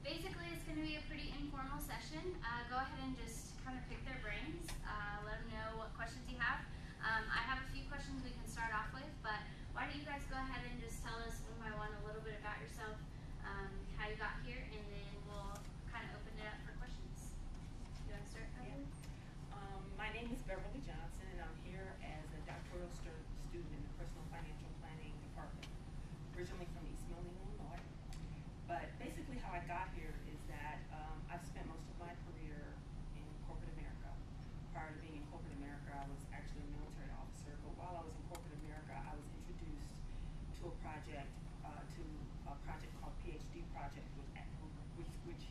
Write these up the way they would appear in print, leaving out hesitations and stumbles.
Basically, it's going to be a pretty informal session. Go ahead and just kind of pick their brains, let them know what questions you have. I have a few questions we can start off with, but why don't you guys go ahead and just tell us one by one a little bit about yourself, how you got here, and then we'll kind of open it up for questions. You want to start, Beverly? My name is Beverly Johnson, and I'm here as a doctoral student in the Personal Financial Planning Department, originally from East Milne, Illinois. But basically how I got here is that I've spent most of my career in corporate America. Prior to being in corporate America, I was actually a military officer, but while I was in corporate America, I was introduced to a project called PhD Project, which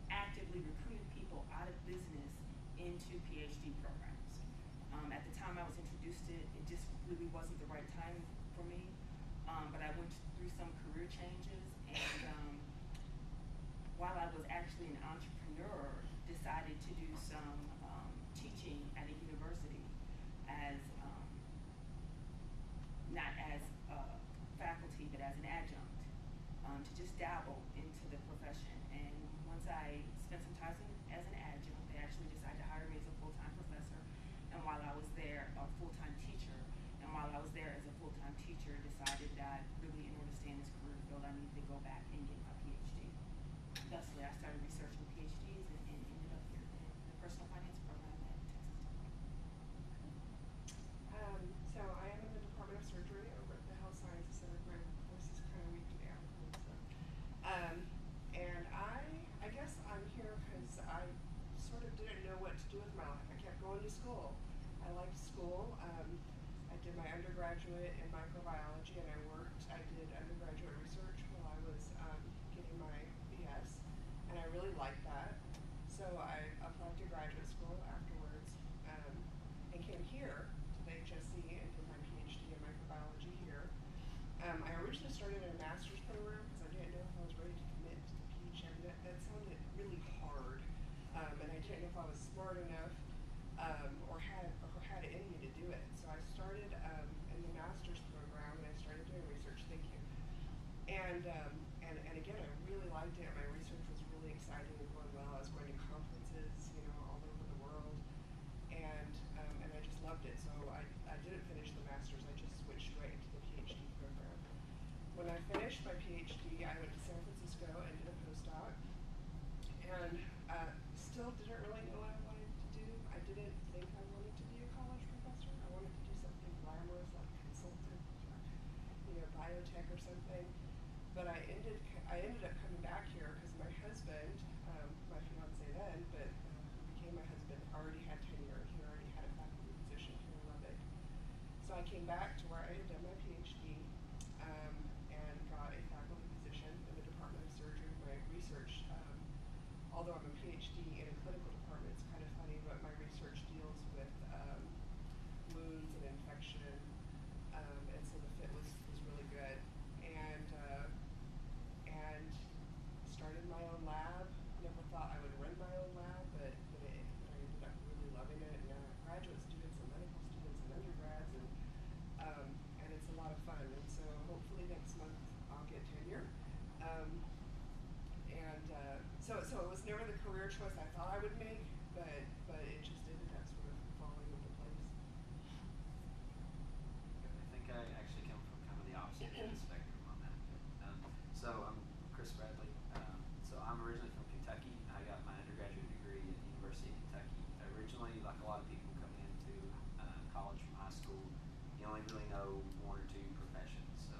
actively recruited people out of business into PhD programs. At the time I was introduced to it, it just really wasn't the right time for me. But I went through some career changes, and while I was actually an entrepreneur, decided to do some teaching at a university as not as faculty, but as an adjunct, to just dabble into the profession. And once I spent some time as an adjunct, they actually decided to hire me as a full-time professor. And while I was there, a full-time teacher. And while I was there as a full-time teacher, decided that really, in order to stay in this career field, I needed to go back and get my PhD. Thusly, I started researching PhDs and ended up here in the personal finance program at Texas Tech. So I am in the Department of Surgery over at the Health Sciences Center. My voice is kind of weak today. And I guess I'm here because I sort of didn't know what to do with my life. I kept going to school. I liked school. I did my undergraduate in microbiology, and I did undergraduate research while I was getting my BS, and I really liked that. So I applied to graduate school afterwards, and came here to the HSC and did my PhD in microbiology here. I originally started in a master's program because I didn't know if I was ready to commit to the PhD. That sounded really hard, and I didn't know if I was smart enough or had it in me to do it. So I started in the master's program, and I started doing research. Thank you. And again, I really liked it. My research was really exciting and going well. I was going to conferences, all over the world, and I just loved it. So I didn't finish the master's. I just switched right to the PhD program. When I finished my PhD, I went to San Francisco and did a postdoc, and still didn't really know what I wanted to do. I didn't think I wanted to be a college professor. I wanted to do something glamorous like consultant, biotech or something. But I ended up coming back here because my husband, my fiance then, but who became my husband, already had tenure. He already had a faculty position here in Lubbock. So I came back to where I had done my PhD and got a faculty position in the Department of Surgery. My research, although I'm a PhD in a clinical department, it's kind of funny, but my research deals with wounds and infection, and so the fit was really good. And started my own lab. Never thought I would run my own lab, but I ended up really loving it. And now I have graduate students and medical students and undergrads, and it's a lot of fun. And so hopefully next month I'll get tenure. So it was never the career choice I thought I would make, but it just ended up sort of falling into place. I think I actually come from kind of the opposite end of the spectrum on that. So I'm Chris Bradley. So I'm originally from Kentucky. I got my undergraduate degree at the University of Kentucky. Originally, like a lot of people coming into college from high school, you only really know one or two professions. So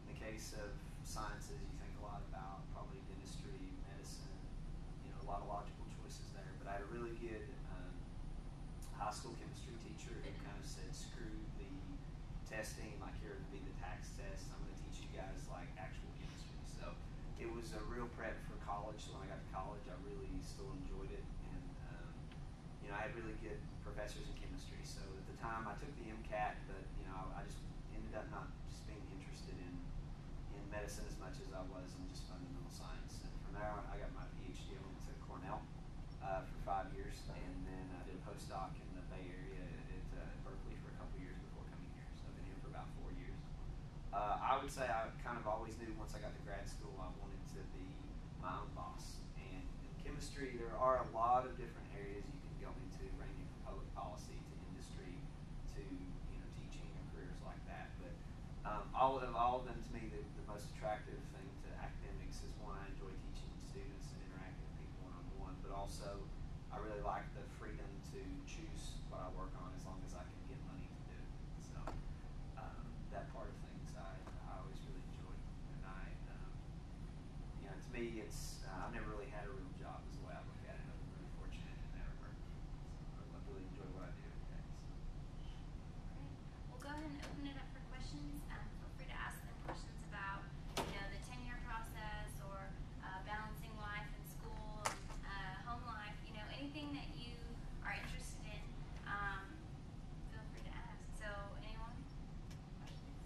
in the case of sciences, you think a lot about probably dentistry, medicine, a lot of logical choices there. But I had a really good high school chemistry teacher who kind of said, screw the testing, like here would be the tax test. I'm going to teach you guys like actual chemistry. So it was a real prep for college. So when I got to college, I really still enjoyed it. And, I had really good professors in chemistry. So at the time I took the MCAT, but, I just ended up not just being interested in medicine as much as I was in just fundamental science. And from there, I got my PhD. I went to Cornell for 5 years, and then I did a postdoc in the Bay Area at Berkeley for a couple years before coming here. So I've been here for about 4 years. I would say I kind of always knew once I got to grad school I wanted to be my own boss. lot of different areas you can go into, ranging from public policy to industry to teaching or careers like that. But all of them, to me, the most attractive thing to academics is, one, I enjoy teaching students and interacting with people one-on-one, but also I really like the freedom to choose what I work on as long as I can get money to do it. So that part of things I always really enjoy, and to me, it's I've never really had a real job is the way I look at it. I'm really fortunate in that regard. So I really enjoy what I do every day. Great. We'll go ahead and open it up for questions. Feel free to ask them questions about, the tenure process or balancing life and school, home life, anything that you are interested in. Feel free to ask. So, anyone? Questions?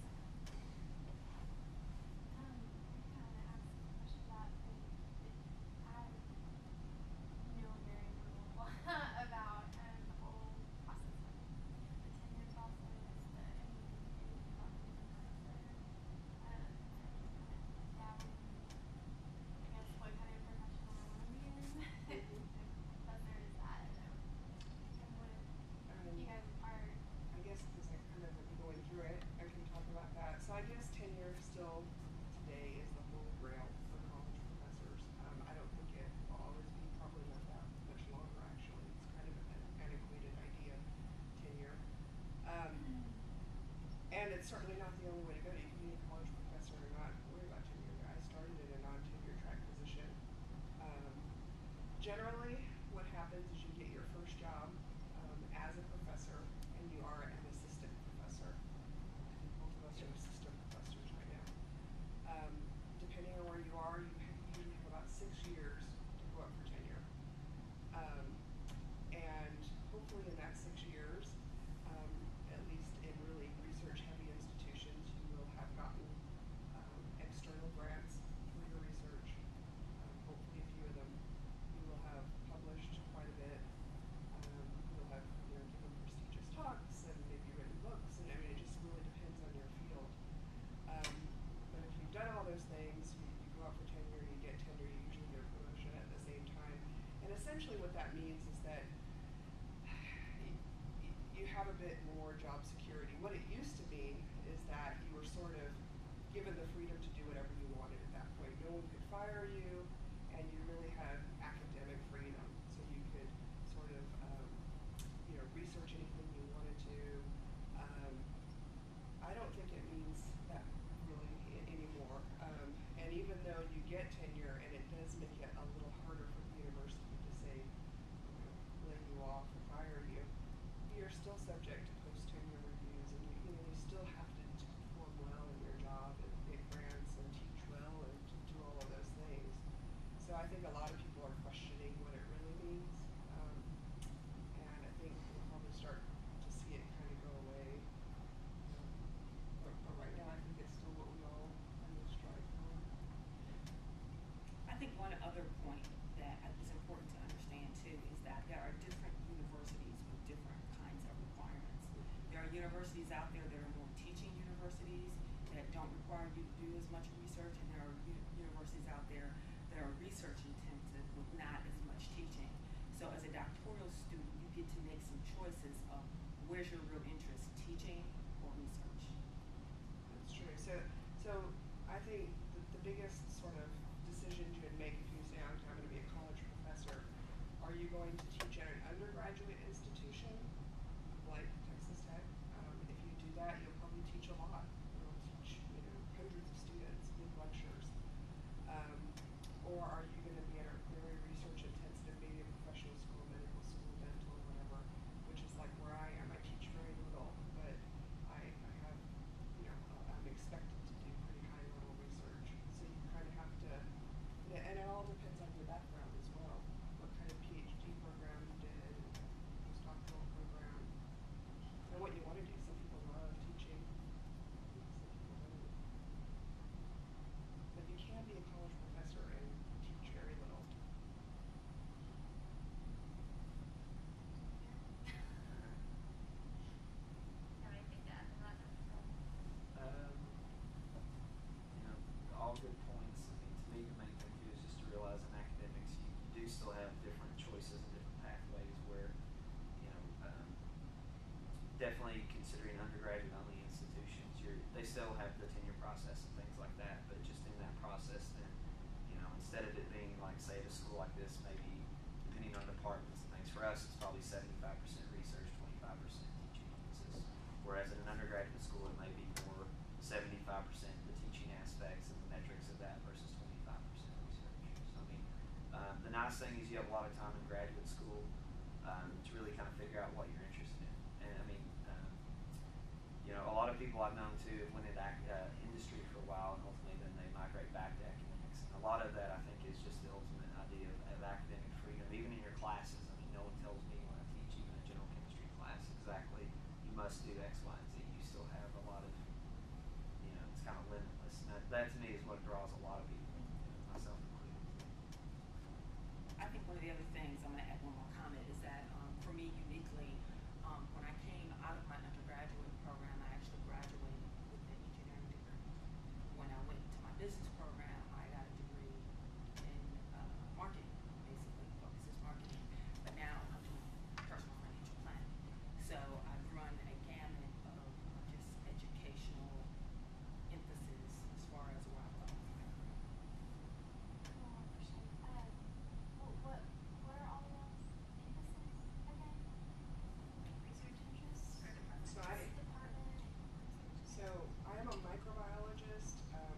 About the whole process of the tenure process, the interviewing process, I guess what kind of professional I want to be in. But there is that. And what you guys are. I guess because I kind of been going through it, I can talk about that. So I guess tenure still today is the holy grail for college professors. I don't think it will always be, probably not that much longer actually. It's kind of an antiquated idea, tenure. And it's certainly not the only way to go. You can be a college professor and not worry about tenure. I started in a non-tenure track position. Generally, what happens is you get your first job as a professor, and you are an assistant professor. I think both of us are assistant professors right now. Depending on where you are, you usually have about 6 years to go up for tenure. And hopefully in that 6 years, at least in really research-heavy institutions, you will have gotten external grants for your research. Hopefully a few of them. You will have published quite a bit. You'll have given prestigious talks and maybe written books, and I mean it just really depends on your field. But if you've done all those things, you go out for tenure, you get tenure, you usually get a promotion at the same time. And essentially what that means is that you have a bit more job security. What it used to mean is that you were sort of given the freedom to do whatever you wanted at that point. No one could fire you, and you really had academic freedom. So you could sort of, research anything you wanted to. I don't think it means that really anymore. And even though you get tenure, and it does make it a little harder for the university to say, lay you off or fire you, you're still subject to post-tenure reviews, and you still have to perform well in your job and get grants and teach well and do all of those things. So I think a lot of people are questioning what it really means, and I think we'll probably start to see it kind of go away. But right now, I think it's still what we all kind of strive for. I think one other point that is important to understand too is that there are different universities with different kinds of requirements. There are universities out there that are more teaching universities that don't require you to do as much research, and there are universities out there that are research intensive with not as much teaching. So as a doctoral student, you get to make some choices of where's your real interest, teaching or research. That's true. So I think the biggest sort of decision you would make if you say, I'm going to be a college professor, are you going to teach at an undergraduate institution like Texas Tech? If you do that, you'll probably teach a lot. You'll teach hundreds of students, give lectures. Or are you going to be at a very research intensive, maybe a professional school, medical school, dental, whatever, which is like where I am. I teach very little, but I have, I'm expected to do pretty high definitely considering undergraduate-only institutions, they still have the tenure process and things like that, but just in that process, then, instead of it being like, say, at a school like this, maybe depending on departments and things, for us, it's probably 75% research, 25% teaching emphasis. Whereas in an undergraduate school, it may be more 75% the teaching aspects and the metrics of that versus 25% research. So, I mean, the nice thing is you have a lot of time in graduate school to really kind of figure out what you're interested in. And I mean, a lot of people I've known too have went into industry for a while, and ultimately then they migrate back to academics. And a lot of that, I think, is just the ultimate idea of academic freedom, even in your classes. I mean, no one tells me when I teach even a general chemistry class exactly you must do X, Y, and Z. You still have a lot of, it's kind of limitless. And that to me is what draws a lot of people, myself included. I think one of the other things, I'm going to add one more comment, is that for me uniquely, when I came out of my undergraduate program, I actually graduated with an engineering degree. When I went to my business program, I got a degree in marketing, basically, focuses marketing. But now I'm doing personal financial planning. So I've run a gamut of just educational emphasis as far as where I've gone with my career. What are all those emphases again? Research interests or department? So I am a microbiologist. I'm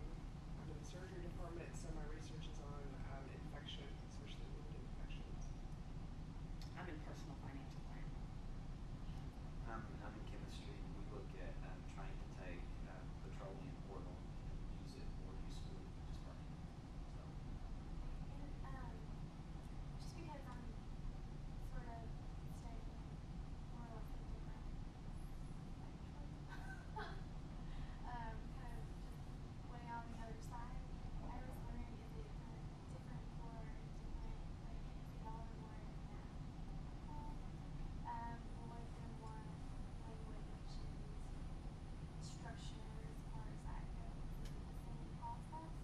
in the surgery department, so my research is on infection, especially wound infections. I'm in personal financial planning. I'm in chemistry, and we look at trying to take petroleum oil and use it more usefully than just burning it. So. And just because I'm sort of studying more or less a different spectrum, kind of just way on the other side, I was wondering, is it kind of different for different, like, if y'all are more mathematical, or if they're more language and structure as far as that goes? Is it the same process?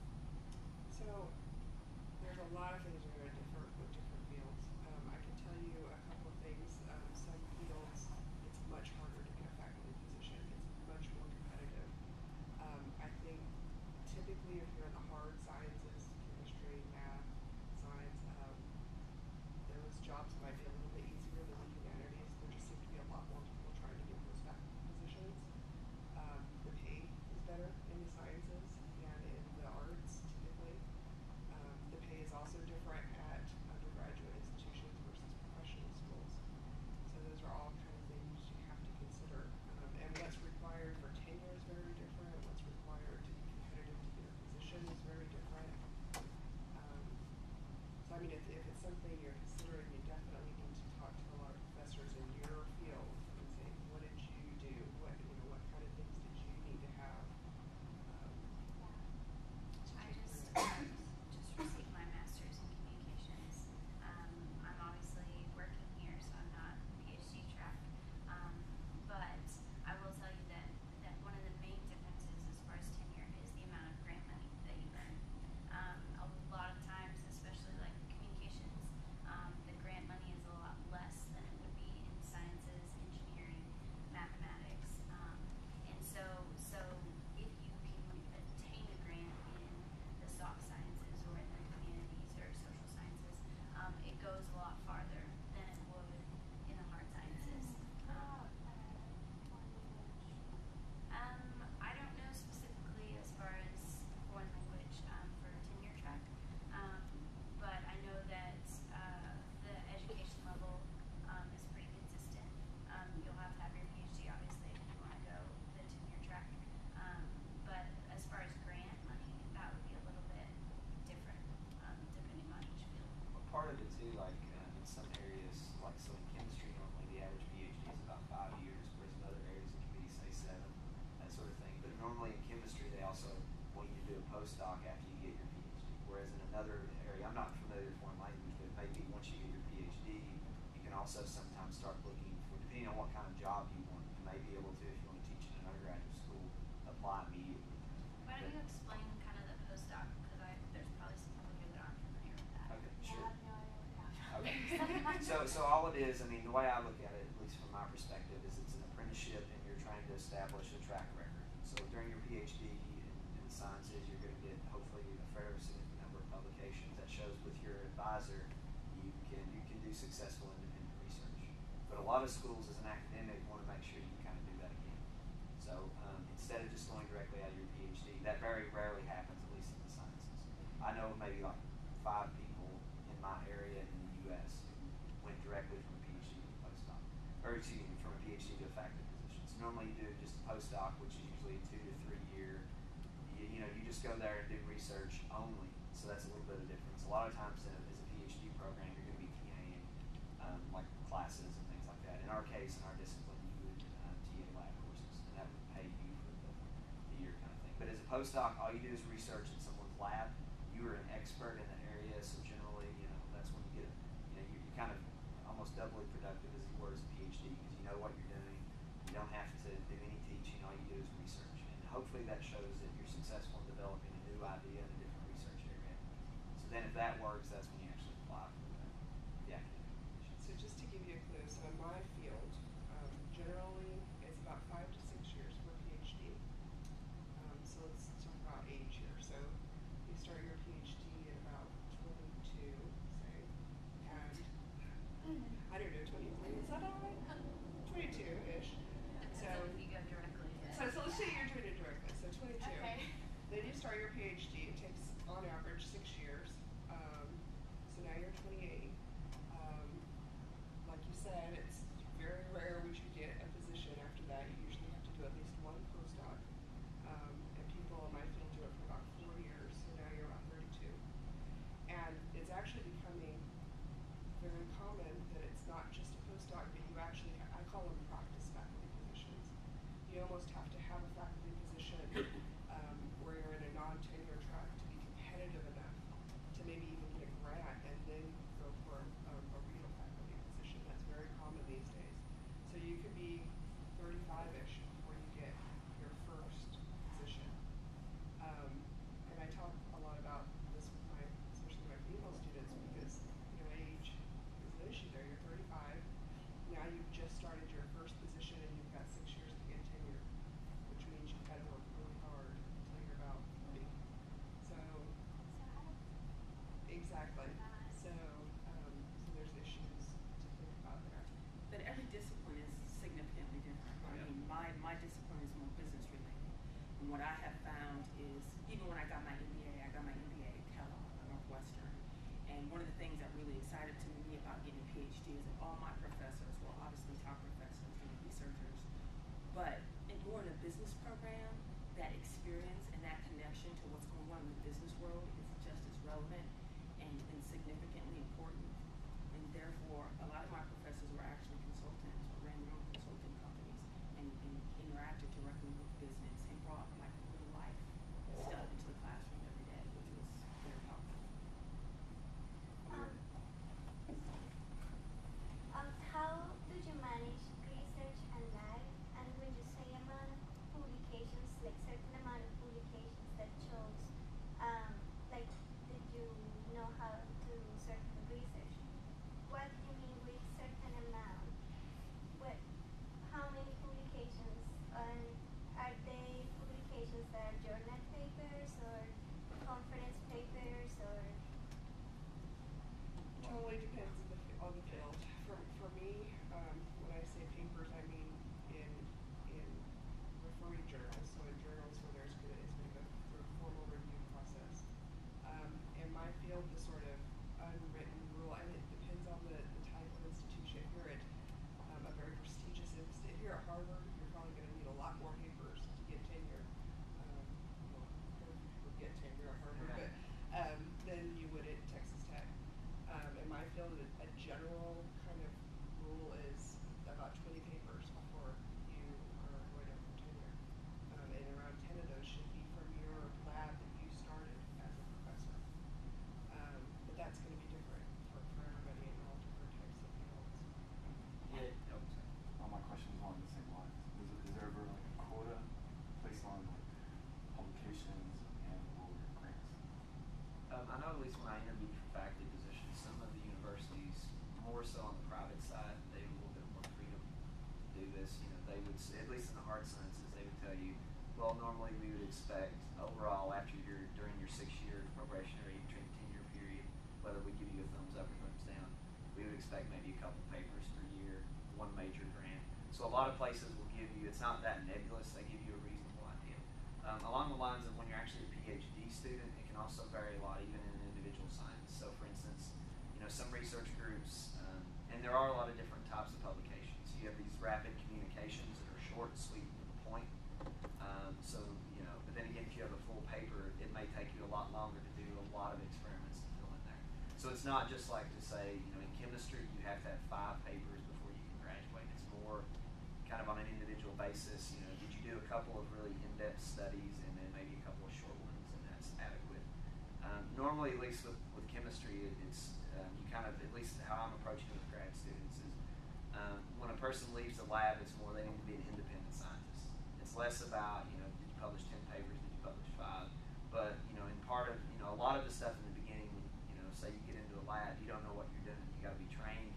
So there's a lot of things that are going to differ with different fields. I can tell you a couple of things. Some fields, it's much harder to get a faculty position. It's much more competitive. I think typically if you're in the hard sciences, chemistry, math, science, those jobs might be a little bit easier than the humanities. There just seem to be a lot more people trying to get those faculty positions. The pay is better in the sciences and in the arts typically. The pay is also different at undergraduate institutions versus professional schools. So those are all kind of things you have to consider. And what's required for tenure is very different. What's required to be competitive to get a position is very different. So I mean, if it's something you're considering, you definitely need to talk to a lot of professors in your field and say, what did you do? What kind of things did you need to have? I just received my master's in communications. I'm obviously working here, so I'm not PhD track. But I will tell you that one of the main differences as far as tenure is the amount of grant money that you earn. A lot of times, especially like communications, the grant money is a lot less than it would be in sciences, engineering, mathematics. And so if you can obtain a grant in the soft sciences or in the humanities or social sciences, it goes a lot farther than it would in the hard sciences. I don't know specifically as far as foreign language for tenure track, but I know that the education level is pretty consistent. You'll have to have your PhD, obviously, if you want to go the tenure track. But as far as grant money, that would be a little bit different depending on each field. Well, part of it too, like in some areas, like so in chemistry, normally the average PhD is about 5 years, whereas in other areas it can be say 7, that sort of thing. But normally in chemistry, they also want you to do a postdoc after you get your PhD. Whereas in another area, I'm not familiar with foreign language, but maybe once you get your PhD, you can also sometimes start looking for, depending on what kind of job you want, you may be able to, if you want to teach in an undergraduate school, apply immediately. Why don't you explain kind of the postdoc? Because there's probably some people here that aren't familiar with that. Okay, Yeah, sure. I have no idea what that Okay. So all it is, I mean, the way I look at it, at least from my perspective, is it's an apprenticeship apprenticeship and you're trying to establish a track record. So during your PhD in sciences, you're going to get hopefully a fairly significant number of publications that shows with your advisor you can do successful independent research. But a lot of schools as an academic want to make sure you kind of do that again. So instead of just going directly out of your PhD, that very rarely happens, at least in the sciences. I know maybe like 5 people in my area in the U.S. who went directly from a PhD to a postdoc, or excuse me, from a PhD to a faculty position. So normally you do just a postdoc, which is usually a 2 to 3 year. You just go there and do research only. So that's a little bit of difference. A lot of times as a PhD program, you're going to be TAing like classes and things like that. In our case, in our discipline, you would TA lab courses, and that would pay you for the year kind of thing. But as a postdoc, all you do is research in someone's lab. You are an expert in the area, so generally, that's when you get, you're kind of almost doubly productive as you were as a PhD because you know what you're doing. You don't have to do any teaching. All you do is research, and hopefully that shows that you're successful in developing a new idea in a different research area. So then, if that works, that's when you actually apply for the academic position. So just to give you a clue, so in my field, generally it's about 5 to 6 years for a PhD. So let's talk about age here. So you start your PhD at about 22, say, and I don't know, 23, is that all right? 22-ish. So if you go directly to let's say you're doing it directly, so 22. Okay. Then you start your PhD. It takes, on average, 6 years. So now you're 28. Like you said, it's very rare we should get a position after that. You usually have to do at least 1 postdoc. And people in my field do it for about 4 years. So now you're about 32. And it's actually becoming very common that it's not just a postdoc, but you actually, I call them practice faculty positions. You almost have to have a faculty position where you're in a non-tenure track to be competitive enough to maybe even get a grant and then go for a real faculty position. That's very common these days. So you could be 35-ish before you get your first position. And I talk a lot about this with especially my female students because age is an issue there. You're 35. Now you've just started your first position and you've got 6 years to get tenure, which means you've got to work really hard until you're about 40. So exactly. So there's issues to think about there. But every discipline is significantly different. Yeah. I mean, my discipline is more business related. And what I have found is, even when I got my MBA, at Kellogg, Northwestern. And one of the things that really excited to me about getting a PhD is that all my professors, well, obviously top professors and researchers, but more in a business program, that experience and that connection to what's going on in the business world is just as relevant and significantly important. And therefore, a lot of my professors were actually consultants or ran their own consulting companies and interacted directly with business and brought like real life stuff into the classroom every day, which was very powerful. How did you manage research and life? And when you say amount of publications, like certain amount of publications that shows, like did you know how to do certain research? What do you mean with certain amount? How many publications? And are they publications that are journal papers or conference papers or? Totally depends on the field. For me, when I say papers, I mean in referring journals. So in journals where it's going to go through a formal review process. In my field, the sort of unwritten rule, and it depends on the type of institution. If you're at a very prestigious institution, if you're at Harvard, you're probably going to need a lot more papers to get tenure. Well, very few people get tenure at Harvard, but than you would at Texas Tech. In my field, a general kind of rule is about 20 papers before you are going up for tenure. And around 10 of those should be from your lab that you started as a professor. But that's going to be different for everybody in all different types of fields. Yeah. Oh, sorry. All my questions are along the same lines. Is there ever like a quota placed on like publications and or grants? I know at least when I interviewed for faculty positions, some of the universities, more so on the private side, they have a little bit more freedom to do this. They would hard sciences, they would tell you, well, normally we would expect overall after during your 6-year probationary tenure period, whether we give you a thumbs up or thumbs down, we would expect maybe a couple papers per year, one major grant. So a lot of places will give you, it's not that nebulous, they give you a reasonable idea. Along the lines of when you're actually a PhD student, it can also vary a lot even in an individual science. So for instance, some research groups, and there are a lot of different types of publications. You have these rapid communications that are short, sweet, and to the point. But then again, if you have a full paper, it may take you a lot longer to do a lot of experiments to fill in there. So it's not just like to say, in chemistry, you have to have 5 papers before you can graduate. It's more kind of on an individual basis. Did you do a couple of really in-depth studies and then maybe a couple of short ones, and that's adequate. Normally, at least with chemistry, it's you kind of, at least how I'm approaching it with grad students is when a person leaves the lab, it's more they need to be an independent scientist. It's less about, did you publish 10 papers, did you publish 5? But, in part of, a lot of the stuff in the beginning, say you get into a lab, you don't know what you're doing, you got to be trained,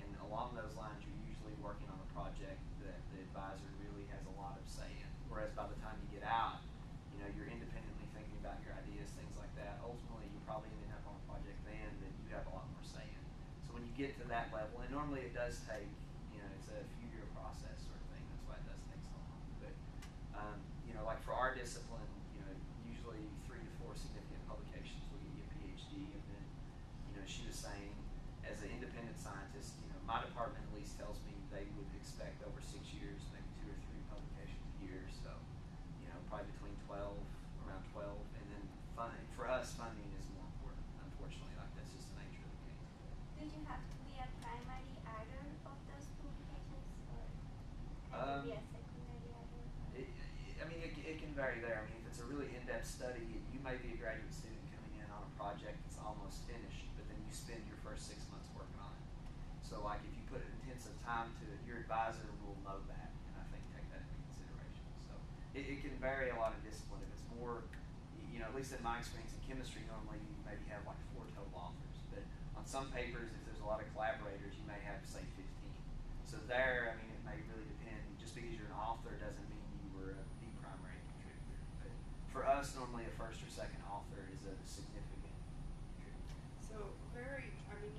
and along those lines, you're usually working on a project that the advisor really has a lot of say in. Whereas by the time you get out, you're independently thinking about your ideas, things like that. Ultimately, you're probably ending up on a project then that you have a lot more say in. So when you get to that level, and normally it does take, it's a few-year process sort of thing. That's why it does take so long. But, like for our discipline, usually 3 to 4 significant publications will get you a PhD. And then, she was saying, as an independent scientist, my department at least tells me they would expect over 6 years, maybe 2 or 3 publications a year. So, probably between 12, around 12. And then for us, funding is more important, unfortunately. Like that's just the nature of the game. Did you have to be a primary either of those publications, or had to be a secondary either? It can vary there. If it's a really in-depth study, you may be a graduate student coming in on a project that's almost finished, but then you spend your first 6 months working on it. So like if you put intensive time to it, your advisor will know that, and I think take that into consideration. So it can vary a lot of discipline. If it's more, at least in my experience in chemistry, normally you maybe have like 4 total authors, but on some papers, if there's a lot of collaborators, you may have, say, 15. So there, it may really depend. Just because you're an author doesn't mean you were the primary contributor. But for us, normally a first or second author is a significant contributor. So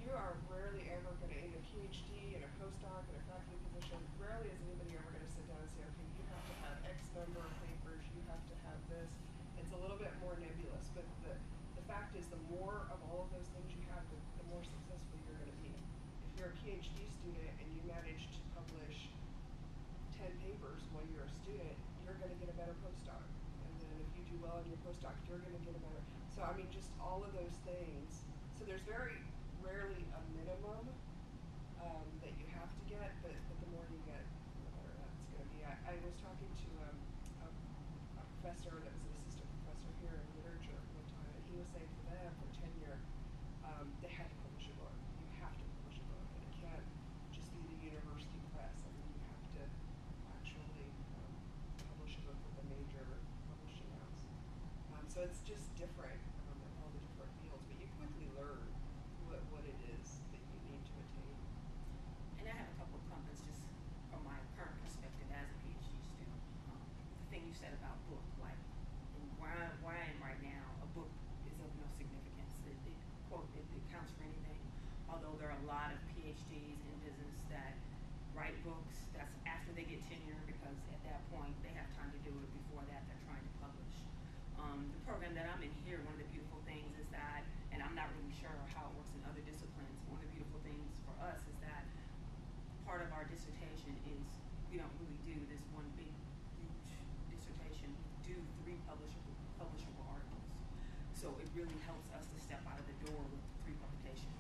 you are rarely ever going to, in a PhD, in a postdoc, in a faculty position, rarely is anybody ever going to sit down and say, okay, you have to have X number of papers, you have to have this. It's a little bit more nebulous, but the fact is the more of all of those things you have, the more successful you're going to be. If you're a PhD student and you manage to publish 10 papers while you're a student, you're going to get a better postdoc. And then if you do well in your postdoc, you're going to get a better. So just all of those things. So there's very rarely a minimum that you have to get, but the more you get, the better that's going to be. I was talking to a professor that was an assistant professor here in literature one time, and he was saying for them, for tenure, they had to publish a book. You have to publish a book, and it can't just be the university press. You have to actually publish a book with a major publishing house. So it's just different in all the different fields, but you quickly learn what it is that you need to attain. And I have a couple of comments just from my current perspective as a PhD student. The thing you said about book, like where I am right now, a book is of no significance. It counts for anything. Although there are a lot of PhDs in business that write books, that's after they get tenure, because at that point they have time to do it. Before that, they're trying to publish. The program that I'm in here, one of the beautiful things is that, and I'm not really sure how it works in other disciplines, one of the beautiful things for us is that part of our dissertation is we don't really do this one big, huge dissertation. We do 3 publishable articles. So it really helps us to step out of the door with 3 publications.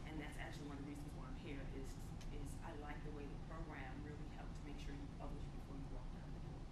And that's actually one of the reasons why I'm here is I like the way the program really helps make sure you publish before you walk out the door.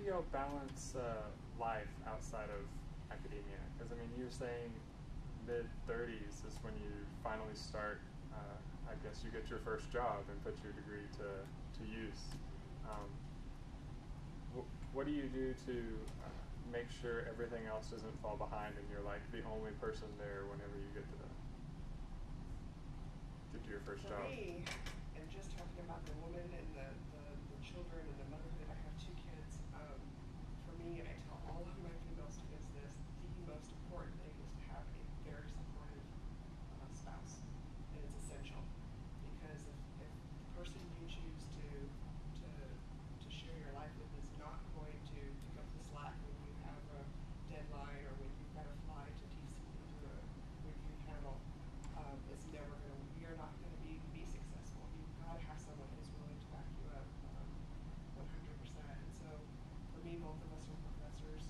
do y'all balance life outside of academia? Because I mean, you're saying mid-30s is when you finally start. I guess you get your first job and put your degree to use. What do you do to make sure everything else doesn't fall behind and you're like the only person there whenever you get to do your first For job? me, and just talking about the woman and the children and the motherhood, I have 2 kids. For me, and I tell all of my female students this, the most important thing is to have a very supportive spouse. And it's essential. Because if the person you choose to share your life with is not going to pick up the slack when you have a deadline or when you've got to fly to DC to do a review panel, it's never going to, you're not going to be successful. You've got to have someone who's willing to back you up 100%. And so for me, both of us are professors.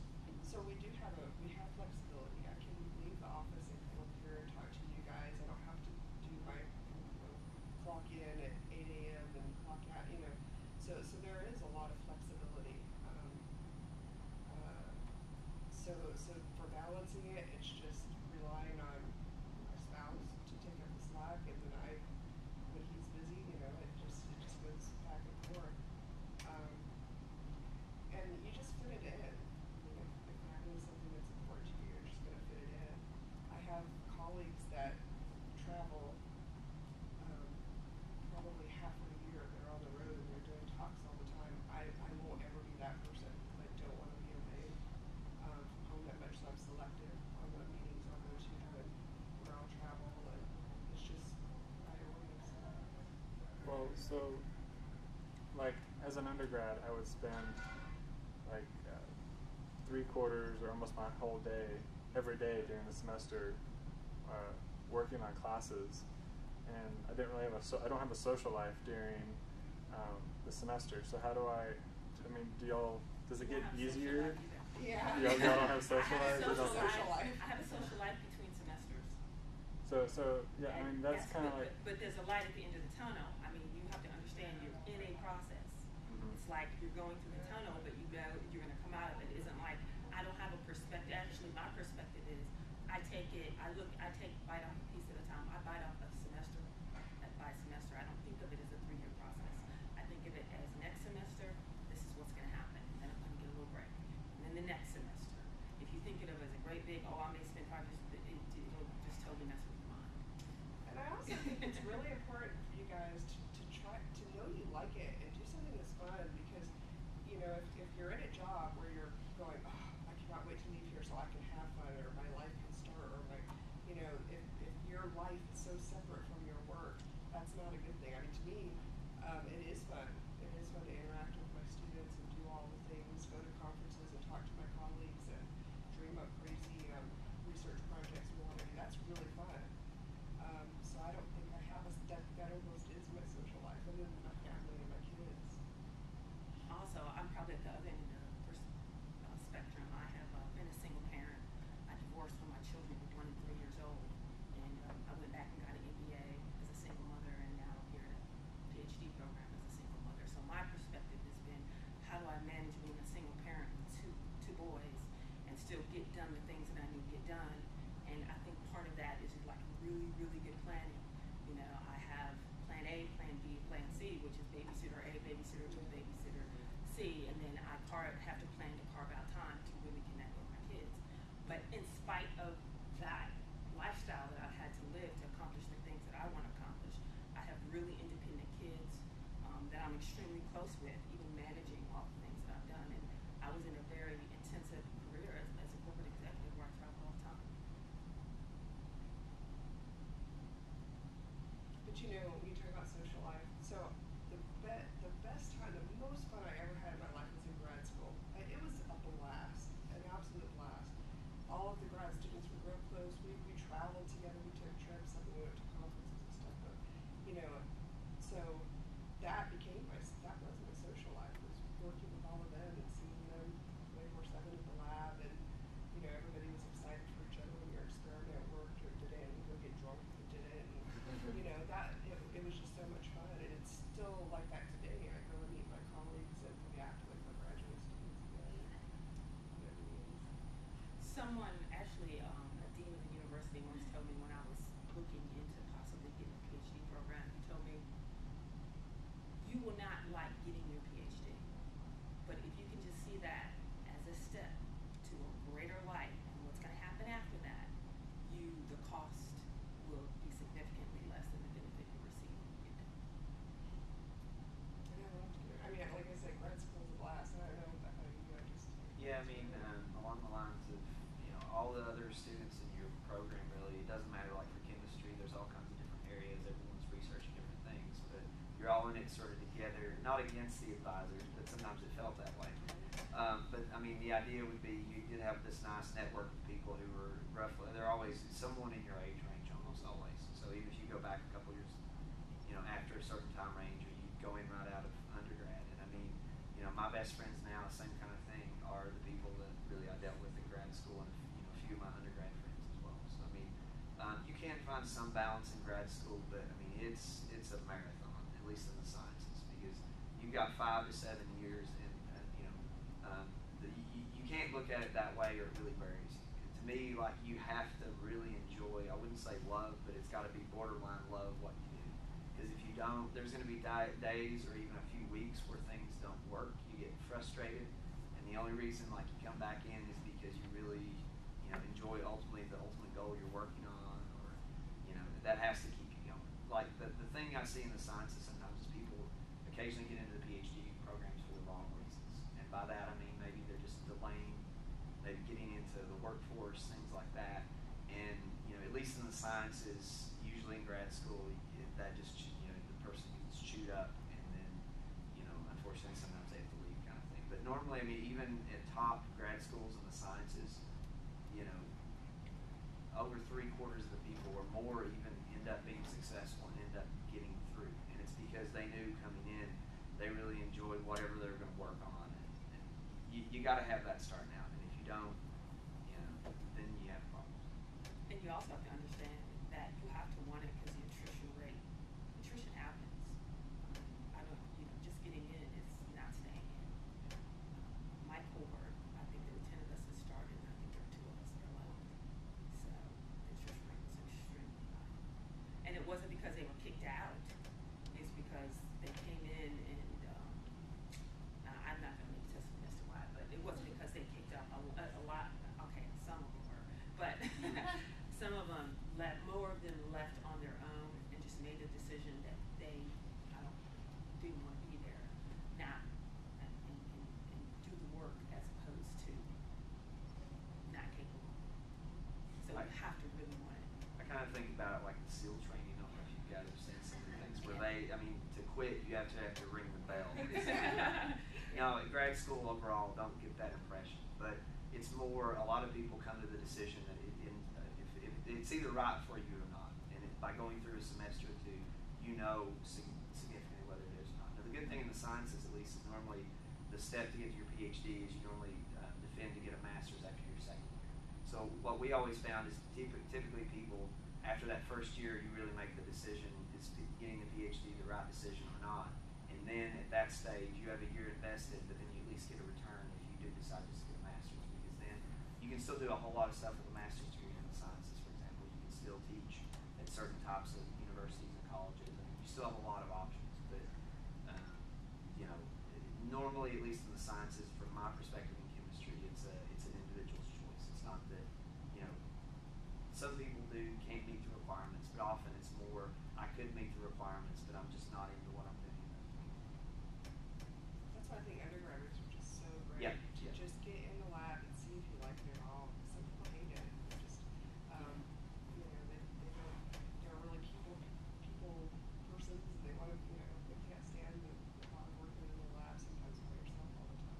So we have flexibility. I can leave the office and come up here and talk to you guys. I don't have to do my clock in at 8 a.m. and clock out, So there is a lot of flexibility. So for balancing it, it's just relying on my spouse to take up the slack, and then when he's busy, it just goes back and forth. And you just fit it in. I mean, if having something that's important to you, you're just going to fit it in. I have colleagues that travel probably half of the year. They're on the road and they're doing talks all the time. I won't ever be that person. I don't want to be away from home that much, so I'm selective on what meetings I'll go to and where I'll travel, and it's just priorities. Well, so like as an undergrad, I would spend like 3/4 or almost my whole day every day during the semester working on classes, and I didn't really have I don't have a social life during the semester. So how do I mean, does it get easier? Yeah. Y'all don't have social life? Social life. I have a social life between semesters. So yeah, I mean that's Yes, kind of like. But there's a light at the end of the tunnel. I mean, you have to understand you're in a process. Mhm. It's like you're going through the tunnel, but you know you're going to come out of it. It isn't like I don't have a perspective. Actually, my perspective is I take bite off a piece at a time. I bite off a semester by semester. I don't think of it as a 3-year process. I think of it as next semester, this is what's going to happen. Then I'm going to get a little break. And then the next semester. If you think of it as a great big, I may spend time, it'll just totally mess with your mind. And I also think it's really important for you guys to try to know you like it and do something that's fun, because if you're in a job where you're going, oh, I cannot wait to leave here so I can have fun, or my life can start, or if your life is so separate from your work, that's not a good thing. I mean, to me, it is fun. It is fun to interact with my students and do all the things, go to conferences and talk to my colleagues and dream up crazy research projects we want to do. That's really fun. So I don't think I have that almost is my social life, other than my family and my kids. Also, I'm probably at the other end of the spectrum. I have been a single parent. I divorced when my children were 1 and 3 years old, and I went back and got an MBA as a single mother, and now here at a PhD program as a single mother. So my perspective has been, how do I manage being a single parent with two boys and still get done the things that I need to get done? And I think part of that is like really, really good planning. I have plan A, plan B, plan C, which is babysitter A, babysitter 2, babysitter C, and then I have to plan to carve out time to really connect with my kids. But in spite of that lifestyle that I've had to live to accomplish the things that I want to accomplish, I have really independent kids that I'm extremely close with, even managing all the things that I've done. And I was in a very intensive career as a corporate executive where I travel all the time. But when you talk about social life, so the best time, the most fun I ever had in my life was in grad school. It was a blast, an absolute blast. All of the grad students were real close. We traveled together. We took trips. We went to conferences and stuff. But so that was my social life. Was working with all of them and seeing them 24/7 at the lab, and everybody was excited for each other when your experiment worked or didn't. You go get drunk if it didn't. And, that it was just so much fun, and it's still like that today. I go and meet my colleagues and react with my graduate students again. Someone, actually, a dean of the university once told me when I was looking into possibly getting a PhD program, he told me, you will not like getting your PhD, but if you can just see that as a step to a greater life and what's going to happen after that, the cost will be significantly less than the benefit you receive when you get done. Yeah, I love to do it. I mean, like I said, grad school's a blast, and I don't know about you, I just. Yeah, I mean, along the lines of, all the other students in your program, really, it doesn't matter, like for chemistry, there's all kinds of different areas, everyone's researching different things, but you're all in it sort of together, not against the advisors, but sometimes it felt that way. But I mean, the idea would be you did have this nice network of people who were roughly, they're always someone in your age range, almost always. So even if you go back a couple years, after a certain time range, or you go in right out of undergrad. And I mean, my best friends now, same kind of thing, are the people that really I dealt with in grad school, and a few of my undergrad friends as well. So I mean, you can find some balance in grad school, but I mean, it's a marathon, at least in the sciences, because you've got 5 to 7 years, and you can't look at it that way, or it really buries you. To me, like, you have to really enjoy, I wouldn't say love, but it's got to be borderline love what you do. Because if you don't, there's going to be days or even a few weeks where things don't work. You get frustrated, and the only reason, like, you come back in is because you really, enjoy ultimately the ultimate goal you're working on, or, that has to keep you going. Like, the thing I see in the sciences sometimes is people occasionally get into the PhD programs for the wrong reasons. And by that, I mean maybe they're just delaying, maybe getting into the workforce, things like that. And, at least in the sciences, usually in grad school, that just, the person gets chewed up, and then, unfortunately sometimes they have to leave, kind of thing. But normally, I mean, even at top grad schools in the sciences, over 3/4 of the people or more even end up being successful and end up getting through. And it's because they knew coming in, they really enjoyed whatever they were going to work on. And you got to have that starting out. And if you don't, then you have problems. And you also have to understand that you have to want it, because the attrition happens. I don't, just getting in is not staying in. My cohort, I think there were 10 of us that started, and I think there were 2 of us that left. So the attrition rate was extremely high. And it wasn't because they were kicked out. It's because they came in and, I'm not going to make testimony as to why, but it wasn't because they kicked out a lot. Okay, some of them were, but some of them more of them left on their own and just made a decision that they didn't want to be there now, and do the work as opposed to not capable. So you have to really want it. I kind of think about it like the SEAL training. I don't know if you guys have seen some of the things where to quit, you have to ring the bell. At grad school overall, don't get that impression. But it's more, a lot of people come to the decision that if it's either right for you or not. And by going through a semester or two, significantly whether it is or not. Now, the good thing in the sciences, at least, is normally the step to get to your PhD is you normally defend to get a master's after your second year. So what we always found is typically people, after that first year, you really make the decision, is getting the PhD the right decision or not. And then at that stage, you have a year invested, but then you at least get a return if you do decide just to get a master's, because then you can still do a whole lot of stuff with a master's degree in the sciences. For example, you can still teach at certain types of universities and colleges. I mean, you still have a lot of options, but normally, at least in the sciences, from my perspective in chemistry, it's an individual's choice. It's not that some people can't meet the requirements, but often it's more, I could meet the requirements, but I'm just not into what I'm doing. That's why I think undergraduates are just so great. Yeah, To yeah. just get in the lab and see if you like it at all. Some people hate it. They're just, they're really people persons, and they want to, they can't stand the thought of working in the lab sometimes by yourself all the time.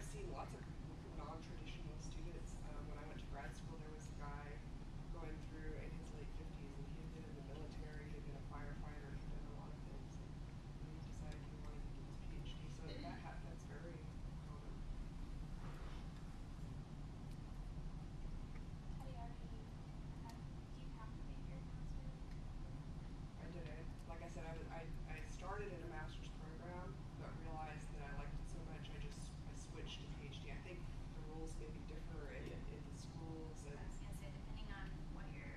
I've seen lots of non-traditional students. When I went to grad school, there was a guy going through in his late 50s, and he had been in the military, he had been a firefighter, he'd done a lot of things, and he decided he wanted to get his PhD. So that's very common. Have you already, do you have to get your master's? I did it. Like I said, I started in a master's program, but realized that I liked it so much, I switched to PhD. I think the rules maybe differ in the schools, I and was gonna say, depending on what your,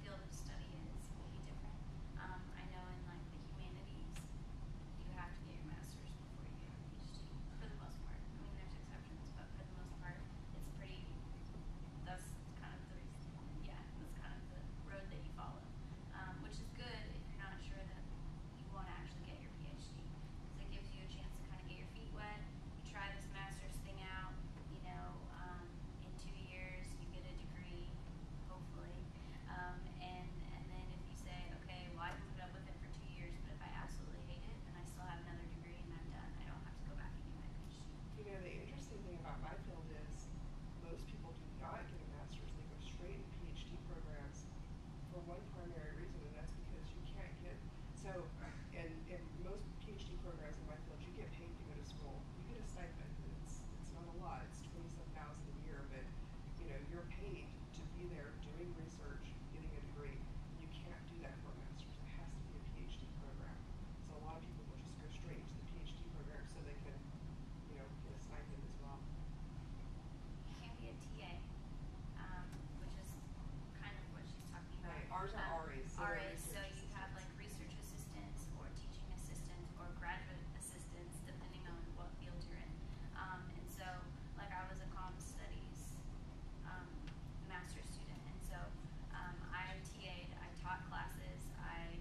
field of study is, will be different. I know in like the humanities, you have to get your master's before you get your PhD, for the most part. I mean, there's exceptions, but for the most part, it's pretty, that's kind of the, that's kind of the road that you follow. Which is good if you're not sure that you want to actually get your PhD, because it gives you a chance to kind of get your feet wet. You try this master's thing out, in 2 years you get a degree, hopefully, and then if you say, okay, well I can put up with it for 2 years, but if I absolutely hate it, then I still have another degree and I'm done. I don't have to go back and get my PhD. the interesting thing about my field is most people do not get a master's. They go straight into PhD programs for one primary reason, and that's because you can't get, so in most PhD programs in my field, you get paid to go to school. You get a stipend, and it's not a lot. It's $27,000 a year, but you're paid to be there doing research, getting a degree. You can't do that for a master's. It has to be a PhD program. So a lot of people will just go straight into the PhD program so they can, get a stipend as well. You can be a TA, which is kind of what she's talking about. Right. Ours are RAs. So they're RAs, so research you have like assistants. research assistants or teaching assistants or graduate assistants, depending on what field you're in. And so, like I was a comm studies master's student, and so I TA'd, I taught classes, I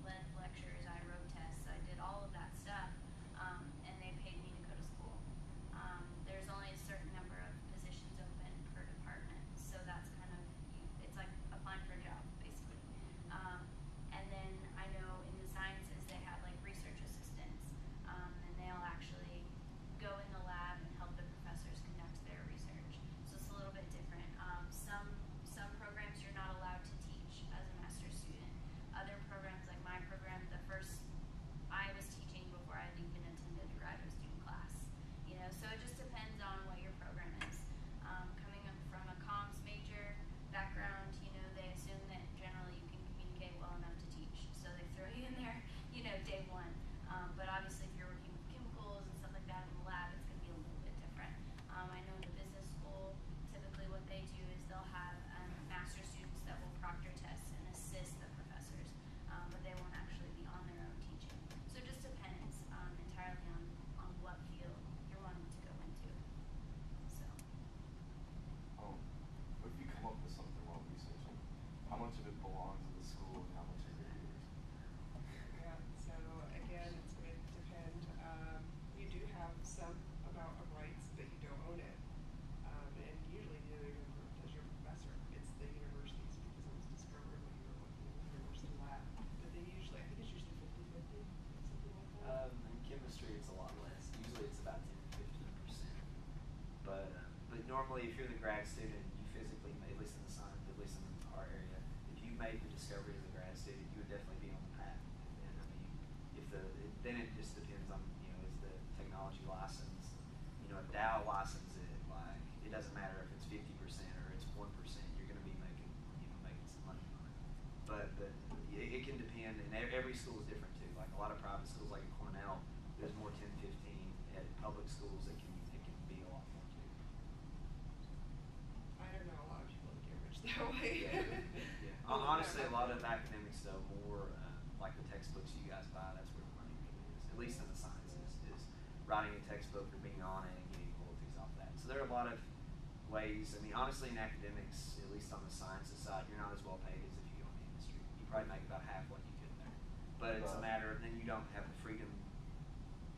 led lectures, I wrote tests, I did all of that stuff, and they paid me to go to school. There's only a certain number of positions open per department, so that's kind of, it's like applying for a job, basically. And then I know in the sciences they have like research assistants, and they'll actually go in the lab and help the professors conduct their research. So it's a little bit different. Some programs you're not allowed to teach as a master's student. Other programs, like my program, I was teaching before I even attended a graduate student class. So it just depends on what your program is. Coming up from a comms major background, they assume that generally you can communicate well enough to teach. So they throw you in there, day one. But obviously if you're working with chemicals and stuff like that in the lab, it's going to be a little bit different. I know in the business school, typically what they do is they'll have master's students that will proctor tests and assist the professors, but they won't actually be on their own teaching. So it just depends entirely on what field you're wanting to go into. So. But if you come up with something while researching, how much of it belongs to the school and how much is yours? Yeah, so again, it's going to depend. You do have some amount of rights, but you don't own it. And usually neither does your professor. It's the university's, because it was discovered when you were working in the university lab. But they usually, I think it's usually 50-50, something like that. In chemistry, it's a lot less. Usually, it's about 10 to 15%. But normally, if you're the grad student, you physically, at least in the science, at least in our area, if you made the discovery as a grad student, you would definitely be on the patent. And I mean, then it just depends on is the technology license. If Dow licenses it, like it doesn't matter if it's 50% or it's 1%, you're going to be making some money on it. But it can depend, and every school is different too. Like a lot of private schools, like at Cornell, there's more 10, 15. At public schools, it can be a lot more too. I don't know a lot of people that get rich that way. Yeah. Honestly, a lot of academic stuff, more like the textbooks you guys buy, that's where the money really is. At least in the sciences, is writing a textbook or being on it and getting royalties off that. So there are a lot of ways. I mean, honestly, in academics, at least on the sciences side, you're not as well paid as if you go in the industry. You probably make about half what you could there. But it's a matter of then you don't have the freedom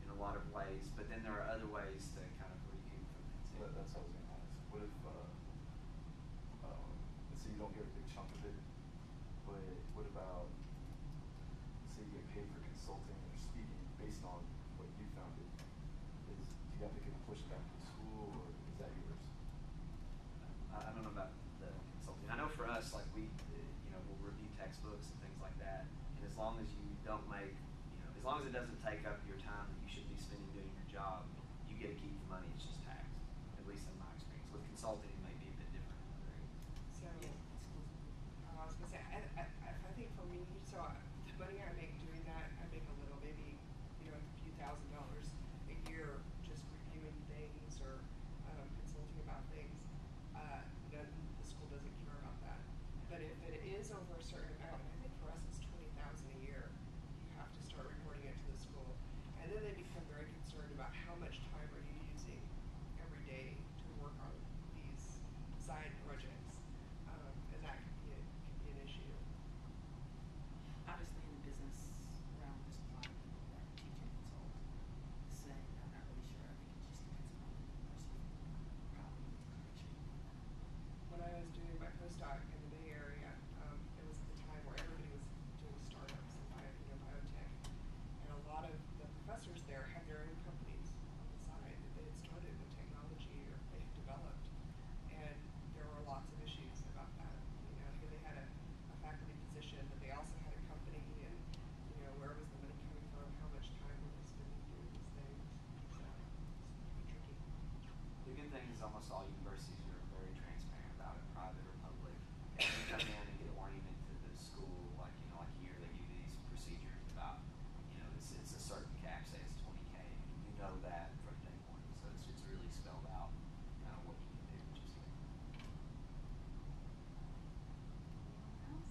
in a lot of ways. But then there are other ways to kind of recoup from that too. That's what I was going to ask. What if, let's say you don't get a big chunk of it, but what about, say you get paid for consulting or speaking based on what you founded? Do you have to textbooks and things like that. And as long as you don't make, as long as it doesn't take up your time that you should be spending doing your job, you get to keep the money. It's just taxed, at least in my experience. With consulting, it may be a bit different. So, Yeah, exclusively. I was gonna say, I think for me, so the money I make doing that, I make a little, maybe, a few $1,000s a year just reviewing things or consulting about things. Then the school doesn't care about that. But if it is over a certain amount, and I think for us it's 20,000 a year, you have to start reporting it to the school. And then they become very concerned about how much time are you using every day to work on these side projects. And that could be an issue. Obviously, in the business realm, there's a lot of people that teach and consult. Say, I'm not really sure. I think it just depends on the university. Probably need to make sure you know that. When I was doing my postdoc in the Bay Area, it was at the time where everybody was doing startups and biotech, and a lot of the professors there had their own companies on the side that they had started with technology or they had developed, and there were lots of issues about that. Here they had a faculty position, but they also had a company, and where was the money coming from? How much time were they spending doing these things? So it's pretty tricky. The good thing is almost all universities are very transparent about it, private or public. And you come in and get oriented to the school, like here they give you these procedures about, it's a certain cap, say it's 20K. You know that from day one, so it's really spelled out kind of what you can do, which is good. Anyone else?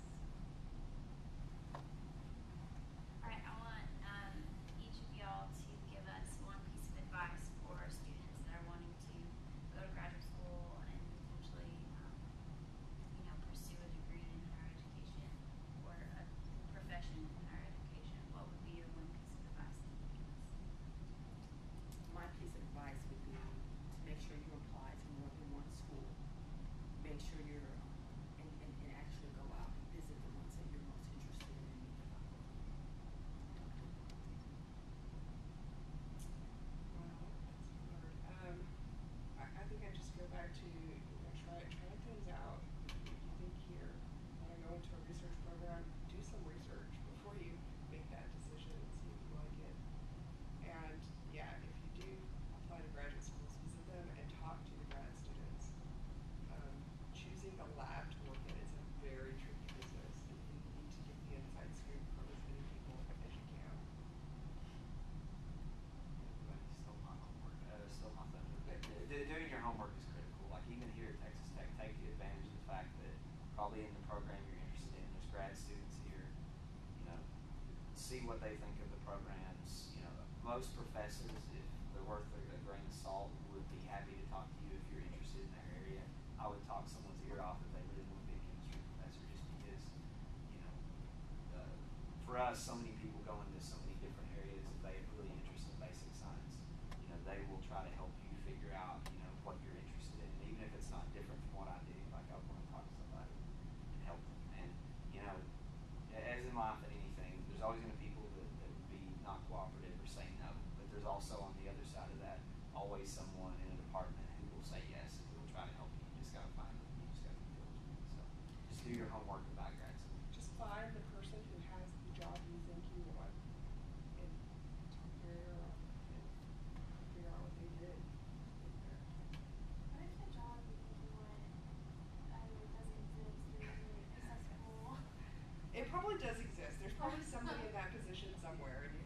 Alright, I want each of y'all to give us one piece of advice for students that are wanting to go to graduate school and potentially, pursue a degree in higher education or a profession in higher education. What would be your one piece of advice that you would give us? My piece of advice would be to make sure you apply to more than one school. Make sure you're and actually go out and visit the ones that you're most interested in and meet them. Wow, that's hard. I think I just go back to try things out. If you think here, want to go into a research program, do some research before you make that decision and see if you like it. And yeah, if you do apply to graduate schools, visit them and talk to the grad students. Choosing the lab to work in is a very tricky business, and you need to get the inside scoop from as many people as you can. Still my homework. Still my thunder. Doing your homework is critical. Like even here at Texas Tech, take advantage of the fact that probably in the program you're interested in, there's grad students here. See what they think of the programs. Most professors, if they're worth a grain of salt, would be happy to talk to you if you're interested in their area. I would talk someone's ear off if they really want to be a chemistry professor, just because, for us, so many people go into so many different areas. If they're really interested in basic science, they will try to help you figure out, what you're interested in. And even if it's not different from what I do, like I want to talk to somebody and help them. And, as in life and anything, there's always going to be people that would be not cooperative or say no. But there's also on the other side of that, always someone in a department who will say yes and who will try to help you. You just got to find them. You just got to be diligent. So just do your homework about grad school. Just find the person who has the job you think you want and talk their ear off and figure out what they did. What if the job you think you want doesn't exist or isn't accessible? It probably does exist. There's probably somebody in that position somewhere, and you